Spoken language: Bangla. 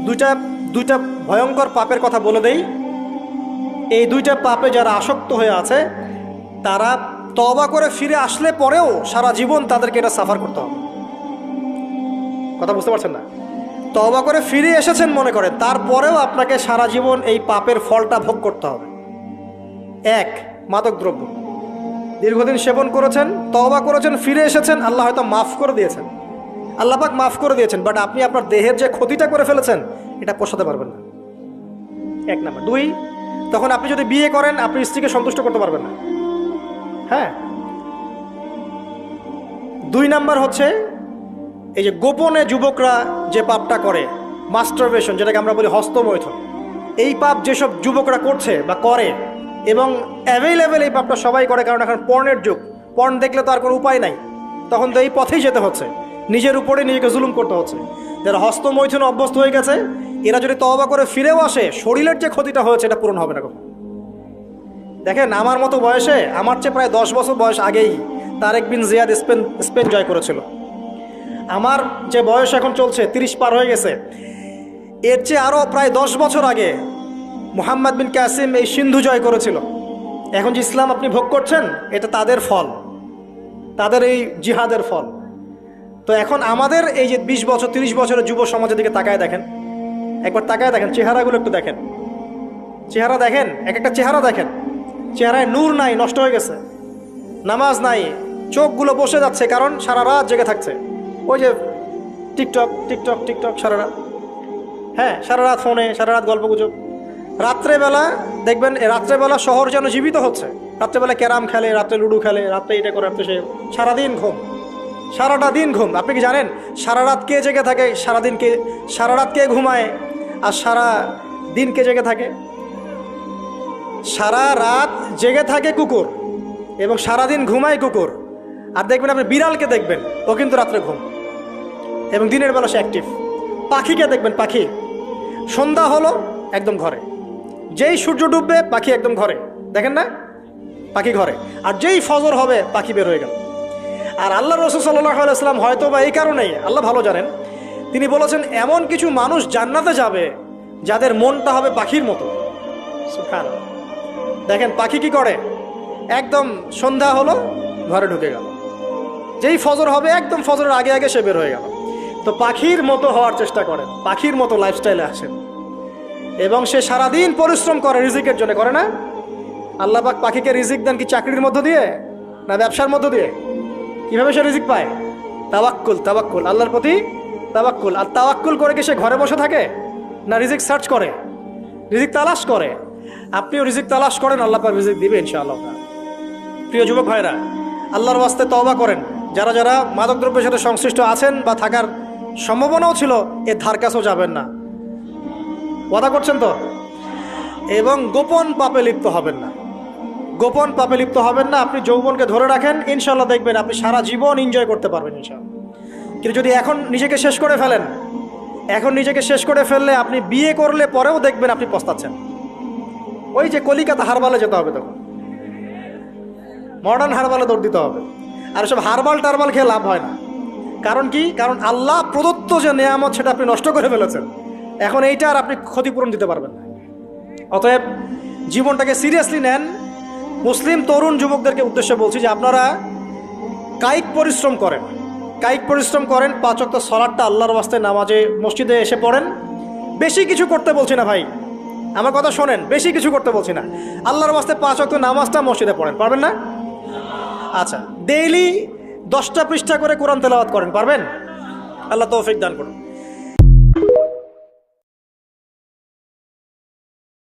দুইটা দুইটা ভয়ঙ্কর পাপের কথা বলে দেই। এই দুইটা পাপে যারা আসক্ত হয়ে আছে তারা তওবা করে ফিরে আসলে পরেও সারা জীবন তাদেরকে এটা সাফার করতে হবে। কথা বুঝতে পারছেন না? তওবা করে ফিরে এসেছেন মনে করেন, তারপরেও আপনাকে সারা জীবন এই পাপের ফলটা ভোগ করতে হবে। এক, মাদকদ্রব্য দীর্ঘদিন সেবন করেছেন, তওবা করেছেন, ফিরে এসেছেন, আল্লাহ হয়তো মাফ করে দিয়েছেন, আল্লাহ পাক মাফ করে দিয়েছেন, বাট আপনি আপনার দেহের যে ক্ষতিটা করে ফেলেছেন এটা পোষাতে পারবেন না। এক নাম্বার। দুই, তখন আপনি যদি বিয়ে করেন আপনি স্ত্রীকে সন্তুষ্ট করতে পারবেন না। হ্যাঁ। দুই নাম্বার হচ্ছে এই যে গোপনে যুবকরা যে পাপটা করে, মাস্টারবেশন, যেটাকে আমরা বলি হস্তমৈথুন, এই পাপ যেসব যুবকরা করছে বা করে, এবং অ্যাভেলেবেল এই পাপটা সবাই করে, কারণ এখন পর্নের যুগ, পর্ন দেখলে তো আর কোনো উপায় নাই, তখন তো এই পথেই যেতে হচ্ছে, নিজের উপরে নিজেকে জুলুম করতে হচ্ছে। যারা হস্তমৈথুনে অভ্যস্ত হয়ে গেছে এরা যদি তওবা করে ফিরেও আসে, শরীরের যে ক্ষতিটা হয়েছে এটা পূরণ হবে না কখন। দেখেন, আমার মতো বয়সে, আমার চেয়ে প্রায় 10 বছর বয়স আগেই তারেক বিন জিয়াদ স্পেন জয় করেছিল। আমার যে বয়স এখন চলছে 30 পার হয়ে গেছে, এর চেয়ে আরও প্রায় 10 বছর আগে মুহাম্মদ বিন কাসিম এই সিন্ধু জয় করেছিল। এখন যে ইসলাম আপনি ভোগ করছেন এটা তাদের ফল, তাদের এই জিহাদের ফল। তো এখন আমাদের এই যে 20 বছর 30 বছরের যুব সমাজের দিকে তাকায় দেখেন, একবার তাকায় দেখেন, চেহারাগুলো একটু দেখেন, চেহারা দেখেন, এক একটা চেহারা দেখেন, চেহারায় নূর নাই, নষ্ট হয়ে গেছে, নামাজ নাই, চোখগুলো বসে যাচ্ছে, কারণ সারা রাত জেগে থাকছে, ওই যে টিকটক টিকটক টিকটক সারা রাত। হ্যাঁ, সারা রাত ফোনে, সারা রাত গল্পগুজব। রাত্রেবেলা দেখবেন, রাত্রেবেলা শহর যেন জীবিত হচ্ছে, রাত্রেবেলা ক্যারাম খেলে, রাত্রে লুডো খেলে, রাত্রে এটা করে, রাত্রে সে, সারাদিন ঘুম, সারাটা দিন ঘুম। আপনি কি জানেন সারা রাত কে জেগে থাকে, সারাদিন কে, সারা রাত কে ঘুমায় আর সারা দিন কে জেগে থাকে? সারা রাত জেগে থাকে কুকুর এবং সারাদিন ঘুমায় কুকুর। আর দেখবেন আপনি বিড়ালকে দেখবেন, ও কিন্তু রাত্রে ঘুম এবং দিনের বেলা সে অ্যাক্টিভ। পাখিকে দেখবেন, পাখি সন্ধ্যা হলো একদম ঘরে, যেই সূর্য ডুববে পাখি একদম ঘরে, দেখেন না, পাখি ঘরে। আর যেই ফজর হবে পাখি বের হয়ে গেল। আর আল্লাহ রাসূল সাল্লাল্লাহু আলাইহি ওয়াসাল্লাম হয়তো বা এই কারণেই, আল্লাহ ভালো জানেন, তিনি বলেছেন এমন কিছু মানুষ জান্নাতে যাবে যাদের মনটা হবে পাখির মতো। সুবহানাল্লাহ। দেখেন পাখি কি করে, একদম সন্ধ্যা হলো ঘরে ঢুকে গেল, যেই ফজর হবে একদম ফজরের আগে আগে সে বের হয়ে গেল। তো পাখির মতো হওয়ার চেষ্টা করেন, পাখির মতো লাইফস্টাইলে আসেন, এবং সে সারাদিন পরিশ্রম করে রিজিকের জন্য, করে না? আল্লাহ পাক পাখিকে রিজিক দেন কি চাকরির মধ্য দিয়ে না ব্যবসার মধ্য দিয়ে? কিভাবে সে রিজিক পায়? তাওয়াক্কুল, তাওয়াক্কুল, আল্লাহর প্রতি তাওয়াক্কুল। আর তাওয়াক্কুল করে কি সে ঘরে বসে থাকে না রিজিক সার্চ করে, রিজিক তালাশ করে? আপনিও রিজিক তালাশ করেন, আল্লাহ পাক রিজিক দিবে ইনশাআল্লাহ। প্রিয় যুবক ভাইরা, আল্লাহর ওয়াস্তে তওবা করেন। যারা যারা মাদকদ্রব্যের সাথে সংশ্লিষ্ট আছেন বা থাকার সম্ভাবনাও ছিল, এর ধার কাছেও যাবেন না, ওয়াদা করছেন তো? এবং গোপন পাপে লিপ্ত হবেন না, গোপন পাপে লিপ্ত হবেন না। আপনি যৌবনকে ধরে রাখেন, ইনশাল্লাহ দেখবেন আপনি সারা জীবন এনজয় করতে পারবেন ইনশাল্লাহ। কিন্তু যদি এখন নিজেকে শেষ করে ফেলেন, এখন নিজেকে শেষ করে ফেললে আপনি বিয়ে করলে পরেও দেখবেন আপনি পস্তাচ্ছেন। ওই যে কলিকাতা হারবালে যেতে হবে, তখন মডার্ন হারবালে দৌড় দিতে হবে। আর সব হারবাল টারবাল খেয়ে লাভ হয় না। কারণ কি? কারণ আল্লাহ প্রদত্ত যে নেয়ামত সেটা আপনি নষ্ট করে ফেলেছেন, এখন এইটা আর আপনি ক্ষতিপূরণ দিতে পারবেন না। অতএব জীবনটাকে সিরিয়াসলি নেন। মুসলিম তরুণ যুবকদেরকে উদ্দেশ্যে বলছি যে আপনারা কায়িক পরিশ্রম করেন, কায়িক পরিশ্রম করেন। 5 ওয়াক্ত সালাতটা আল্লাহর ওয়াস্তে নামাজে মসজিদে এসে পড়েন। বেশি কিছু করতে বলছি না ভাই, আমার কথা শোনেন, বেশি কিছু করতে বলছি না। আল্লাহর ওয়াস্তে 5 ওয়াক্ত নামাজটা মসজিদে পড়েন, পারবেন না? আচ্ছা, ডেইলি 10টা পৃষ্ঠা করে কোরআন তেলাওয়াত করেন, পারবেন? আল্লাহ তৌফিক দান করুন।